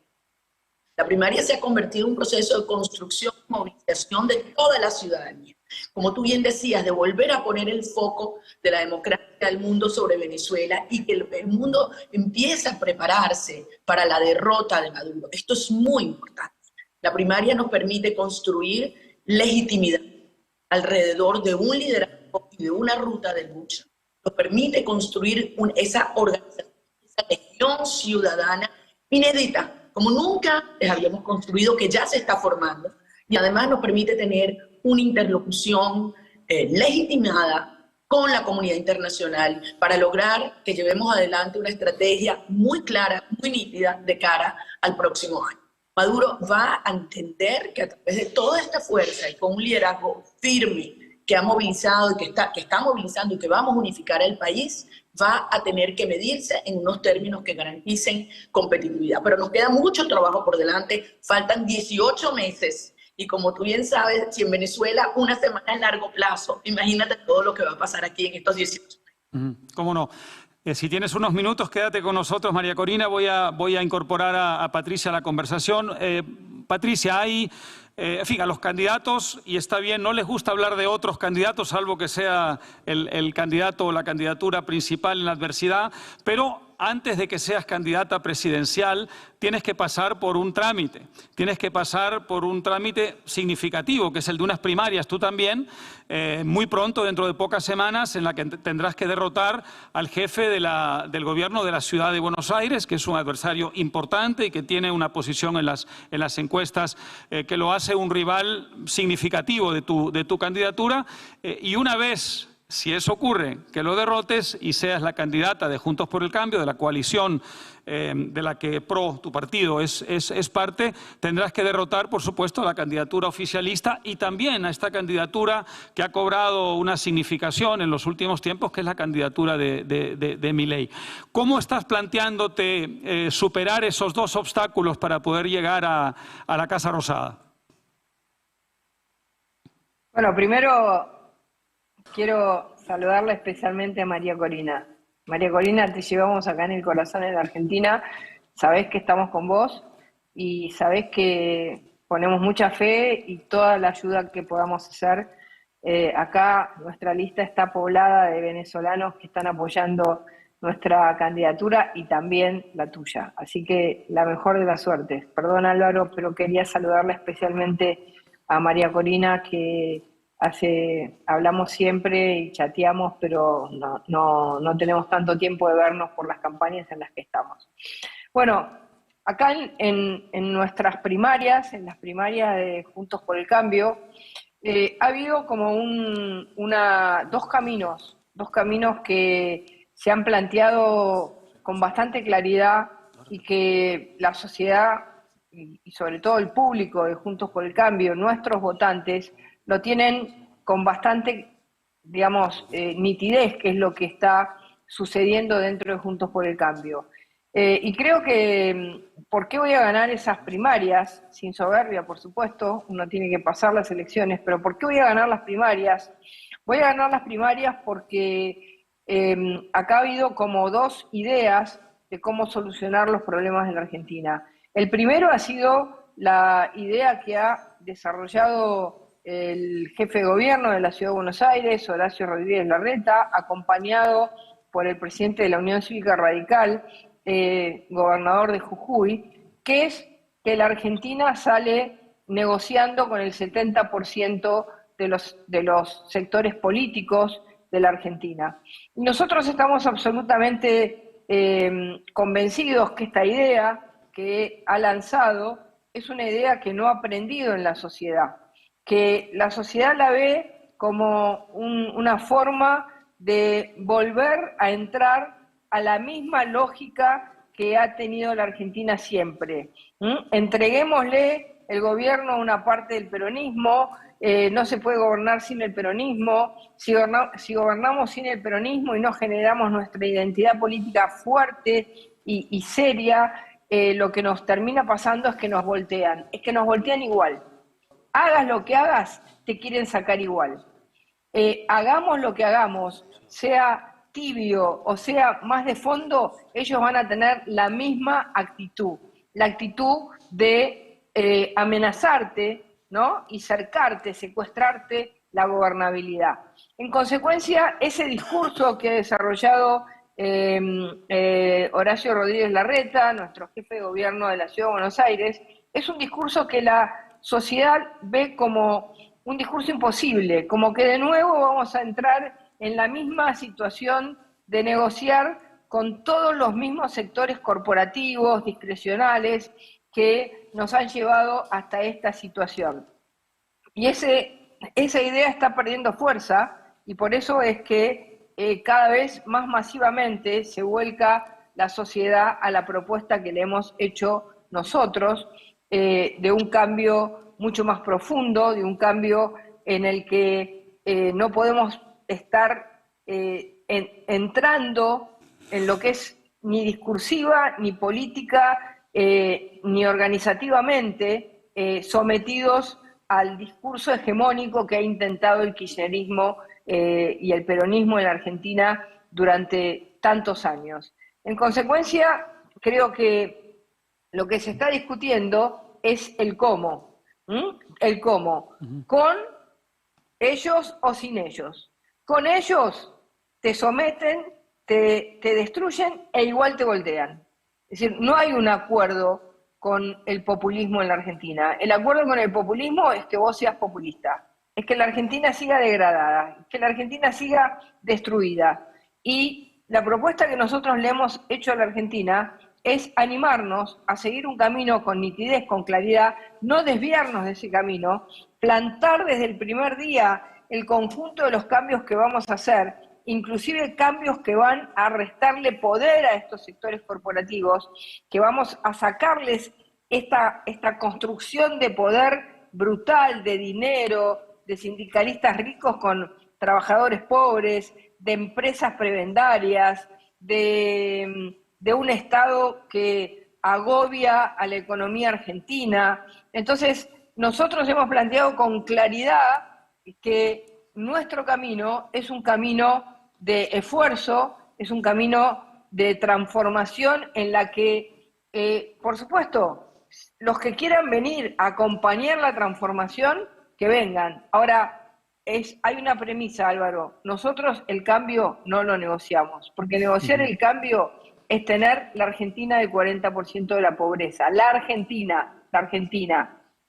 La primaria se ha convertido en un proceso de construcción y movilización de toda la ciudadanía. Como tú bien decías, de volver a poner el foco de la democracia del mundo sobre Venezuela y que el mundo empiece a prepararse para la derrota de Maduro. Esto es muy importante. La primaria nos permite construir legitimidad alrededor de un liderazgo y de una ruta de lucha. Nos permite construir esa organización, esa legión ciudadana inédita, como nunca les habíamos construido, que ya se está formando. Y además nos permite tener una interlocución legitimada con la comunidad internacional para lograr que llevemos adelante una estrategia muy clara, muy nítida de cara al próximo año. Maduro va a entender que a través de toda esta fuerza y con un liderazgo firme que ha movilizado y que está movilizando y que vamos a unificar el país, va a tener que medirse en unos términos que garanticen competitividad. Pero nos queda mucho trabajo por delante, faltan 18 meses. Y como tú bien sabes, si en Venezuela una semana es largo plazo, imagínate todo lo que va a pasar aquí en estos 18 meses. ¿Cómo no? Si tienes unos minutos, quédate con nosotros, María Corina. Voy a incorporar a Patricia a la conversación. Patricia, hay... en fin, a los candidatos, y está bien, no les gusta hablar de otros candidatos, salvo que sea el candidato o la candidatura principal en la adversidad, pero antes de que seas candidata presidencial, tienes que pasar por un trámite. Tienes que pasar por un trámite significativo, que es el de unas primarias, tú también, muy pronto, dentro de pocas semanas, en la que tendrás que derrotar al jefe del gobierno de la ciudad de Buenos Aires, que es un adversario importante y que tiene una posición en las encuestas que lo hace un rival significativo de tu candidatura. Y una vez, si eso ocurre, que lo derrotes y seas la candidata de Juntos por el Cambio, de la coalición de la que tu partido es parte, tendrás que derrotar, por supuesto, a la candidatura oficialista y también a esta candidatura que ha cobrado una significación en los últimos tiempos, que es la candidatura de Milei. ¿Cómo estás planteándote superar esos dos obstáculos para poder llegar a la Casa Rosada? Bueno, primero quiero saludarle especialmente a María Corina. María Corina, te llevamos acá en el corazón en la Argentina, sabés que estamos con vos y sabés que ponemos mucha fe y toda la ayuda que podamos hacer. Acá nuestra lista está poblada de venezolanos que están apoyando nuestra candidatura y también la tuya. Así que la mejor de las suertes. Perdón, Álvaro, pero quería saludarle especialmente a María Corina, que hablamos siempre y chateamos, pero no tenemos tanto tiempo de vernos por las campañas en las que estamos. Bueno, acá en nuestras primarias, en las primarias de Juntos por el Cambio, ha habido como dos caminos que se han planteado con bastante claridad y que la sociedad y sobre todo el público de Juntos por el Cambio, nuestros votantes, lo tienen con bastante, digamos, nitidez, que es lo que está sucediendo dentro de Juntos por el Cambio. Y creo que, ¿por qué voy a ganar esas primarias? Sin soberbia, por supuesto, uno tiene que pasar las elecciones, pero ¿por qué voy a ganar las primarias? Voy a ganar las primarias porque acá ha habido como dos ideas de cómo solucionar los problemas de la Argentina. El primero ha sido la idea que ha desarrollado el jefe de gobierno de la Ciudad de Buenos Aires, Horacio Rodríguez Larreta, acompañado por el presidente de la Unión Cívica Radical, gobernador de Jujuy, que es que la Argentina sale negociando con el 70% de los sectores políticos de la Argentina. Y nosotros estamos absolutamente convencidos que esta idea que ha lanzado es una idea que no ha aprendido en la sociedad, que la sociedad la ve como una forma de volver a entrar a la misma lógica que ha tenido la Argentina siempre. Entreguémosle el gobierno a una parte del peronismo, no se puede gobernar sin el peronismo, si gobernamos sin el peronismo y no generamos nuestra identidad política fuerte y seria, lo que nos termina pasando es que nos voltean igual. Hagas lo que hagas, te quieren sacar igual. Hagamos lo que hagamos, sea tibio o sea más de fondo, ellos van a tener la misma actitud, la actitud de amenazarte, ¿no? Y cercarte, secuestrarte la gobernabilidad. En consecuencia, ese discurso que ha desarrollado Horacio Rodríguez Larreta, nuestro jefe de gobierno de la Ciudad de Buenos Aires, es un discurso que la sociedad ve como un discurso imposible, como que de nuevo vamos a entrar en la misma situación de negociar con todos los mismos sectores corporativos, discrecionales, que nos han llevado hasta esta situación. Y esa idea está perdiendo fuerza y por eso es que cada vez más masivamente se vuelca la sociedad a la propuesta que le hemos hecho nosotros, de un cambio mucho más profundo, de un cambio en el que no podemos estar entrando en lo que es ni discursiva, ni política, ni organizativamente sometidos al discurso hegemónico que ha intentado el kirchnerismo y el peronismo en la Argentina durante tantos años. En consecuencia, creo que lo que se está discutiendo es el cómo. El cómo. Con ellos o sin ellos. Con ellos te someten, te destruyen e igual te voltean. Es decir, no hay un acuerdo con el populismo en la Argentina. El acuerdo con el populismo es que vos seas populista, es que la Argentina siga degradada, que la Argentina siga destruida. Y la propuesta que nosotros le hemos hecho a la Argentina es animarnos a seguir un camino con nitidez, con claridad, no desviarnos de ese camino, plantar desde el primer día el conjunto de los cambios que vamos a hacer, inclusive cambios que van a restarle poder a estos sectores corporativos, que vamos a sacarles esta construcción de poder brutal, de dinero, de sindicalistas ricos con trabajadores pobres, de empresas prebendarias, de un Estado que agobia a la economía argentina. Entonces, nosotros hemos planteado con claridad que nuestro camino es un camino de esfuerzo, es un camino de transformación en la que, por supuesto, los que quieran venir a acompañar la transformación, que vengan. Ahora, hay una premisa, Álvaro, nosotros el cambio no lo negociamos, porque negociar el cambio es tener la Argentina del 40% de la pobreza, la Argentina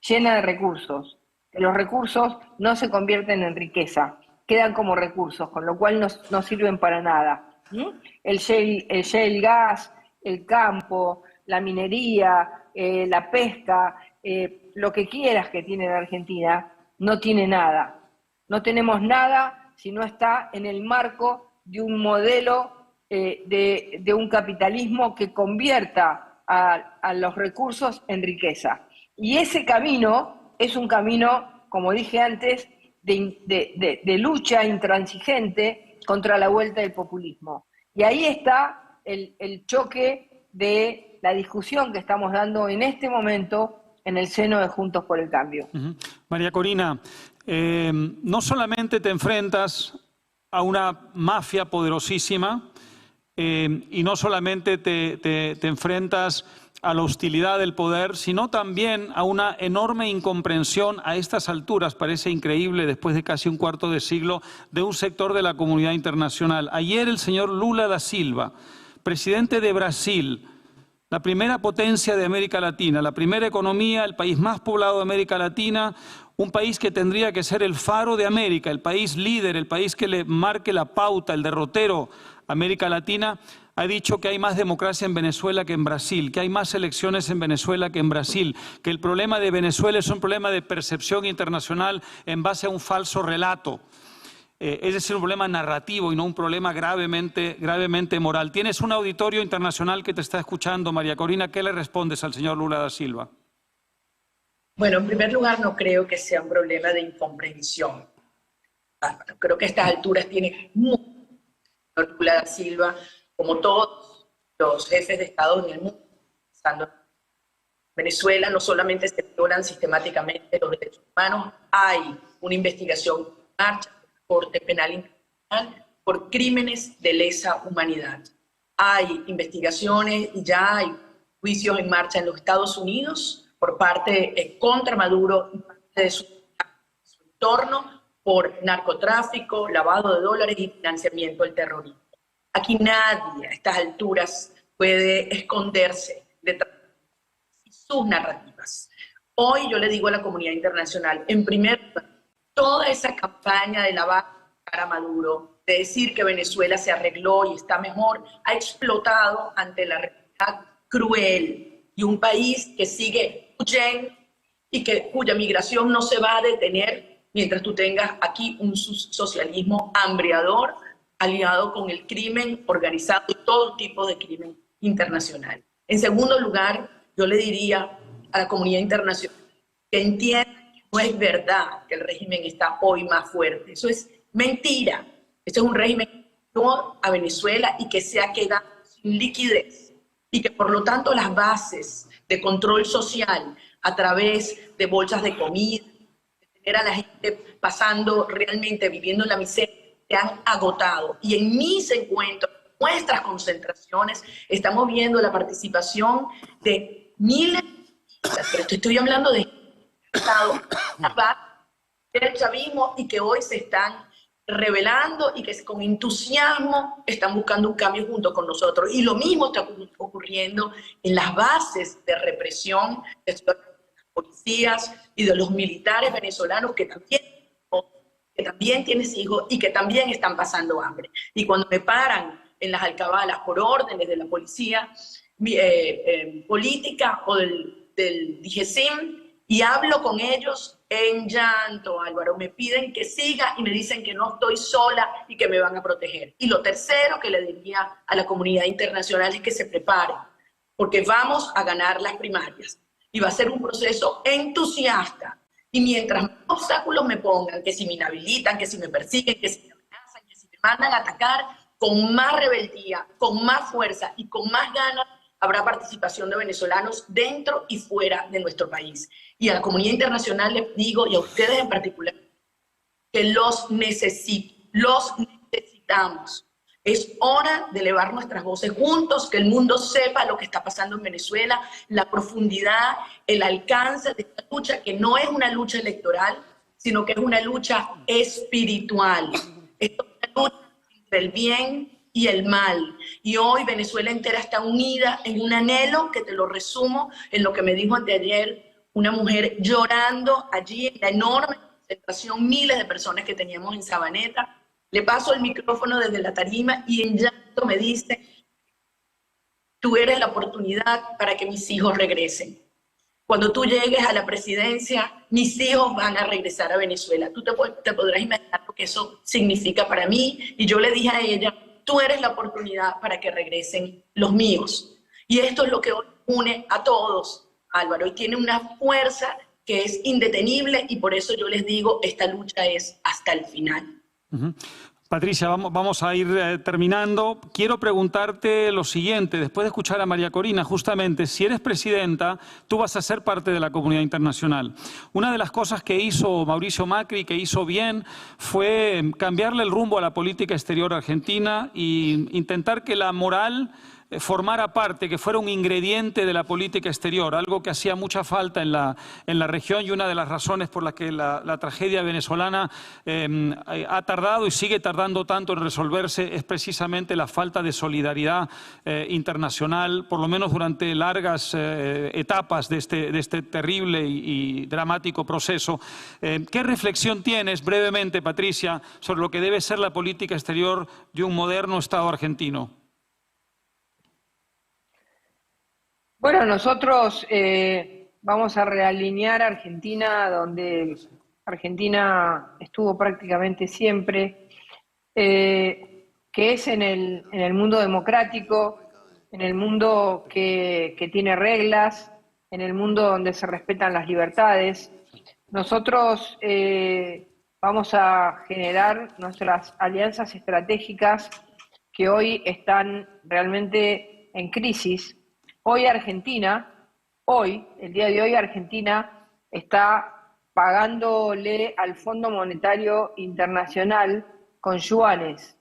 llena de recursos, que los recursos no se convierten en riqueza, quedan como recursos, con lo cual no sirven para nada. El shale gas, el campo, la minería, la pesca, lo que quieras que tiene la Argentina, no tiene nada. No tenemos nada si no está en el marco de un modelo de un capitalismo que convierta a los recursos en riqueza. Y ese camino es un camino, como dije antes, de lucha intransigente contra la vuelta del populismo. Y ahí está el choque de la discusión que estamos dando en este momento en el seno de Juntos por el Cambio. María Corina, no solamente te enfrentas a una mafia poderosísima y no solamente te enfrentas a la hostilidad del poder, sino también a una enorme incomprensión a estas alturas, parece increíble, después de casi un cuarto de siglo, de un sector de la comunidad internacional. Ayer el señor Lula da Silva, presidente de Brasil, la primera potencia de América Latina, la primera economía, el país más poblado de América Latina, un país que tendría que ser el faro de América, el país líder, el país que le marque la pauta, el derrotero a América Latina, ha dicho que hay más democracia en Venezuela que en Brasil, que hay más elecciones en Venezuela que en Brasil, que el problema de Venezuela es un problema de percepción internacional en base a un falso relato. Es decir, un problema narrativo y no un problema gravemente moral. Tienes un auditorio internacional que te está escuchando, María Corina. ¿Qué le respondes al señor Lula da Silva? Bueno, en primer lugar, no creo que sea un problema de incomprensión. Creo que a estas alturas tiene mucho Lula da Silva, como todos los jefes de Estado en el mundo. En Venezuela no solamente se violan sistemáticamente los derechos humanos, hay una investigación en marcha Corte Penal Internacional por crímenes de lesa humanidad. Hay investigaciones y ya hay juicios en marcha en los Estados Unidos por parte contra Maduro y parte de su entorno por narcotráfico, lavado de dólares y financiamiento del terrorismo. Aquí nadie a estas alturas puede esconderse detrás de sus narrativas. Hoy yo le digo a la comunidad internacional, en primer lugar, toda esa campaña de lavar cara a Maduro, de decir que Venezuela se arregló y está mejor, ha explotado ante la realidad cruel y un país que sigue huyendo y cuya migración no se va a detener mientras tú tengas aquí un socialismo hambriador aliado con el crimen organizado y todo tipo de crimen internacional. En segundo lugar, yo le diría a la comunidad internacional que entienda que No es verdad que el régimen está hoy más fuerte. Eso es mentira. Eso es un régimen que no a Venezuela y que se ha quedado sin liquidez. Y que por lo tanto las bases de control social a través de bolsas de comida, de tener a la gente pasando realmente, viviendo en la miseria, se han agotado. Y en mis encuentros, nuestras concentraciones, estamos viendo la participación de miles, pero te estoy hablando de Estado del chavismo y que hoy se están revelando y que con entusiasmo están buscando un cambio junto con nosotros. Y lo mismo está ocurriendo en las bases de represión de las policías y de los militares venezolanos que también tienen hijos y que también están pasando hambre. Y cuando me paran en las alcabalas por órdenes de la policía política o del DGCIM y hablo con ellos en llanto, Álvaro, me piden que siga y me dicen que no estoy sola y que me van a proteger. Y lo tercero que le diría a la comunidad internacional es que se prepare, porque vamos a ganar las primarias y va a ser un proceso entusiasta. Y mientras más obstáculos me pongan, que si me inhabilitan, que si me persiguen, que si me amenazan, que si me mandan a atacar, con más rebeldía, con más fuerza y con más ganas, habrá participación de venezolanos dentro y fuera de nuestro país. Y a la comunidad internacional les digo, y a ustedes en particular, que los necesitamos. Es hora de elevar nuestras voces juntos, que el mundo sepa lo que está pasando en Venezuela, la profundidad, el alcance de esta lucha, que no es una lucha electoral, sino que es una lucha espiritual. Es una lucha entre el bien y el mal. Y hoy Venezuela entera está unida en un anhelo, que te lo resumo en lo que me dijo anteayer una mujer llorando allí en la enorme concentración, miles de personas que teníamos en Sabaneta. Le paso el micrófono desde la tarima y en llanto me dice: tú eres la oportunidad para que mis hijos regresen. Cuando tú llegues a la presidencia, mis hijos van a regresar a Venezuela. Tú te podrás imaginar lo que eso significa para mí. Y yo le dije a ella: tú eres la oportunidad para que regresen los míos. Y esto es lo que hoy une a todos, Álvaro, y tiene una fuerza que es indetenible, y por eso yo les digo, esta lucha es hasta el final. Patricia, vamos a ir terminando. Quiero preguntarte lo siguiente, después de escuchar a María Corina, justamente, si eres presidenta, tú vas a ser parte de la comunidad internacional. Una de las cosas que hizo Mauricio Macri, que hizo bien, fue cambiarle el rumbo a la política exterior argentina e intentar que la moral formara parte, que fuera un ingrediente de la política exterior, algo que hacía mucha falta en la región, y una de las razones por las que la tragedia venezolana ha tardado y sigue tardando tanto en resolverse es precisamente la falta de solidaridad internacional, por lo menos durante largas etapas de este terrible y dramático proceso. ¿Qué reflexión tienes, brevemente, Patricia, sobre lo que debe ser la política exterior de un moderno Estado argentino? Bueno, nosotros vamos a realinear Argentina, donde Argentina estuvo prácticamente siempre, que es en el mundo democrático, en el mundo que tiene reglas, en el mundo donde se respetan las libertades. Nosotros vamos a generar nuestras alianzas estratégicas que hoy están realmente en crisis. Hoy Argentina, el día de hoy Argentina está pagándole al Fondo Monetario Internacional con yuanes.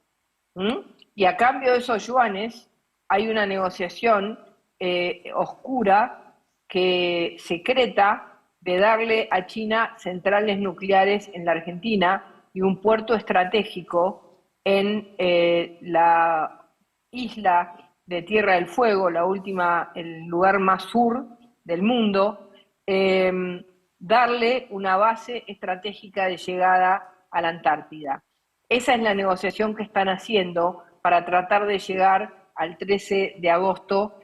Y a cambio de esos yuanes hay una negociación oscura, secreta, de darle a China centrales nucleares en la Argentina y un puerto estratégico en la isla de Tierra del Fuego, el lugar más sur del mundo, darle una base estratégica de llegada a la Antártida. Esa es la negociación que están haciendo para tratar de llegar al 13 de agosto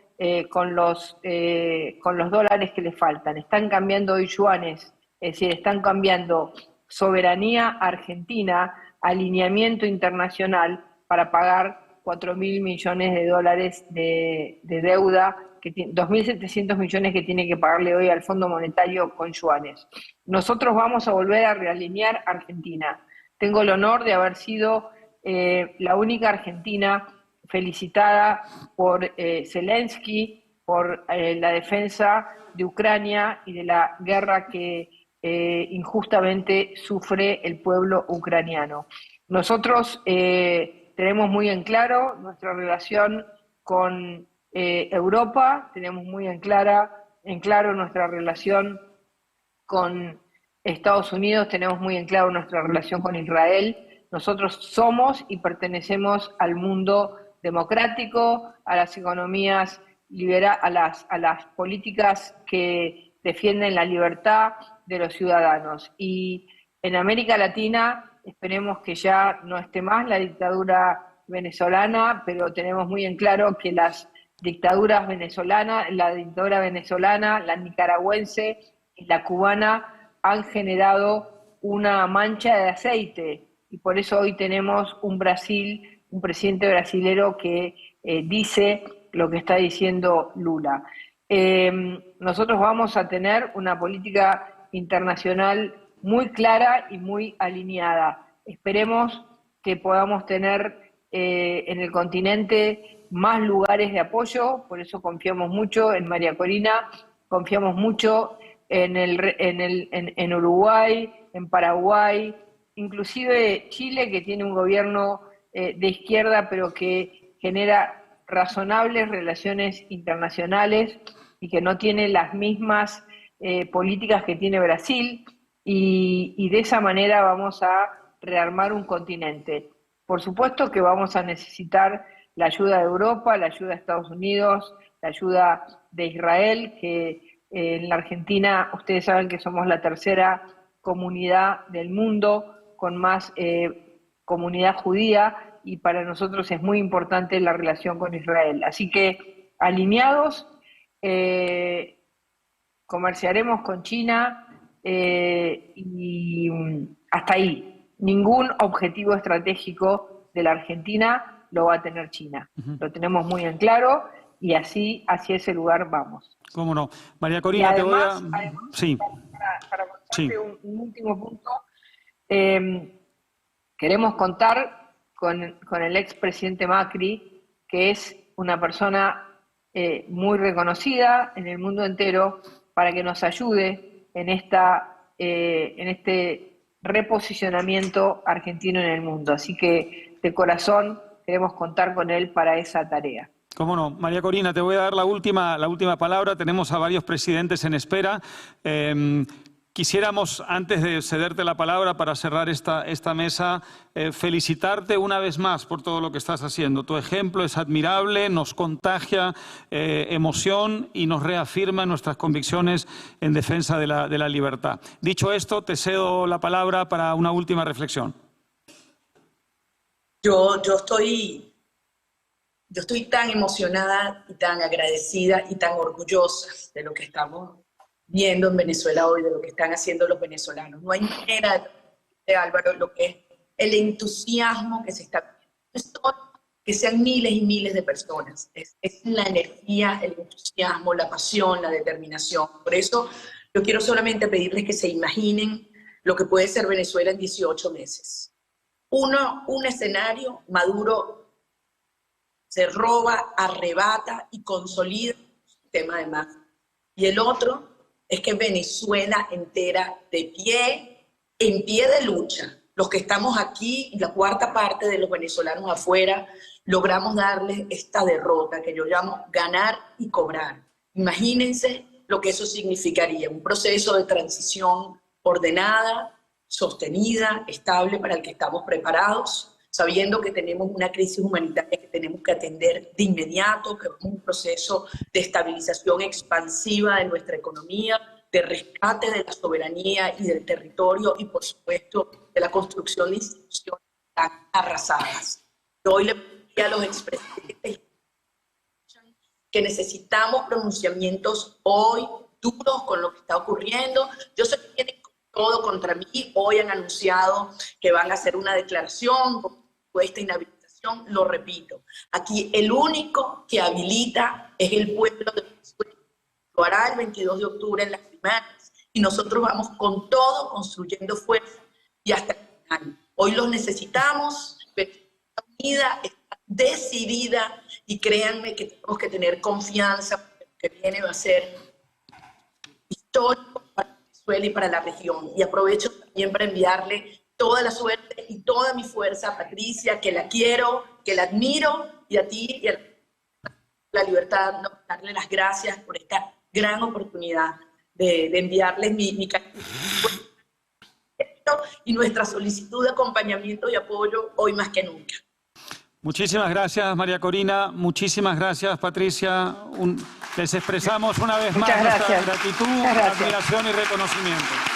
con los dólares que les faltan. Están cambiando hoy yuanes, es decir, están cambiando soberanía argentina, alineamiento internacional para pagar $4.000 millones de deuda 2.700 millones que tiene que pagarle hoy al Fondo Monetario con yuanes. Nosotros vamos a volver a realinear Argentina. Tengo el honor de haber sido la única argentina felicitada por Zelensky, por la defensa de Ucrania y de la guerra que injustamente sufre el pueblo ucraniano. Nosotros tenemos muy en claro nuestra relación con Europa, tenemos muy en claro nuestra relación con Estados Unidos, tenemos muy en claro nuestra relación con Israel. Nosotros somos y pertenecemos al mundo democrático, a las economías liberales, a las políticas que defienden la libertad de los ciudadanos. Y en América Latina esperemos que ya no esté más la dictadura venezolana, pero tenemos muy en claro que las dictaduras venezolanas, la dictadura venezolana, la nicaragüense y la cubana han generado una mancha de aceite, y por eso hoy tenemos un presidente brasilero que dice lo que está diciendo Lula. Nosotros vamos a tener una política internacional muy clara y muy alineada. Esperemos que podamos tener en el continente más lugares de apoyo, por eso confiamos mucho en María Corina, confiamos mucho en Uruguay, en Paraguay, inclusive Chile, que tiene un gobierno de izquierda, pero que genera razonables relaciones internacionales y que no tiene las mismas políticas que tiene Brasil, y de esa manera vamos a rearmar un continente. Por supuesto que vamos a necesitar la ayuda de Europa, la ayuda de Estados Unidos, la ayuda de Israel, que en la Argentina ustedes saben que somos la tercera comunidad del mundo con más comunidad judía, y para nosotros es muy importante la relación con Israel. Así que alineados, comerciaremos con China y hasta ahí. Ningún objetivo estratégico de la Argentina lo va a tener China. Lo tenemos muy en claro y así hacia ese lugar vamos. ¿Cómo no? María Corina, además, te voy a... además, sí. Para contarte Sí. un último punto, queremos contar con el expresidente Macri, que es una persona muy reconocida en el mundo entero, para que nos ayude en este reposicionamiento argentino en el mundo. Así que de corazón queremos contar con él para esa tarea. Cómo no. María Corina, te voy a dar la última palabra. Tenemos a varios presidentes en espera. Quisiéramos, antes de cederte la palabra para cerrar esta mesa, felicitarte una vez más por todo lo que estás haciendo. Tu ejemplo es admirable, nos contagia emoción y nos reafirma en nuestras convicciones en defensa de la libertad. Dicho esto, te cedo la palabra para una última reflexión. Yo estoy tan emocionada y tan agradecida y tan orgullosa de lo que estamos viendo en Venezuela hoy, de lo que están haciendo los venezolanos. No hay manera de, Álvaro, lo que es el entusiasmo que se está viendo. Que sean miles y miles de personas. Es la energía, el entusiasmo, la pasión, la determinación. Por eso yo quiero solamente pedirles que se imaginen lo que puede ser Venezuela en 18 meses. Un escenario, Maduro se roba, arrebata y consolida el sistema de mafia. Y el otro es que Venezuela entera en pie de lucha, los que estamos aquí y la cuarta parte de los venezolanos afuera, logramos darles esta derrota que yo llamo ganar y cobrar. Imagínense lo que eso significaría, un proceso de transición ordenada, sostenida, estable, para el que estamos preparados, sabiendo que tenemos una crisis humanitaria que tenemos que atender de inmediato, que es un proceso de estabilización expansiva de nuestra economía, de rescate de la soberanía y del territorio y, por supuesto, de la construcción de instituciones tan arrasadas. Hoy le pedí a los expresidentes que necesitamos pronunciamientos hoy duros con lo que está ocurriendo. Yo sé que tienen todo contra mí. Hoy han anunciado que van a hacer una declaración con esta inhabilitación. Lo repito, aquí el único que habilita es el pueblo de lo hará el 22 de octubre en las primarias, y nosotros vamos con todo, construyendo fuerza y hasta el final. Hoy los necesitamos, pero está unida, está decidida, y créanme que tenemos que tener confianza, porque lo que viene va a ser histórico para Venezuela y para la región. Y aprovecho también para enviarle toda la suerte y toda mi fuerza a Patricia, que la quiero, que la admiro, y a ti y a La Libertad, no, darle las gracias por esta gran oportunidad de enviarles mi cariño y nuestra solicitud de acompañamiento y apoyo hoy más que nunca. Muchísimas gracias, María Corina. Muchísimas gracias, Patricia. Les expresamos una vez más nuestra gratitud, admiración y reconocimiento.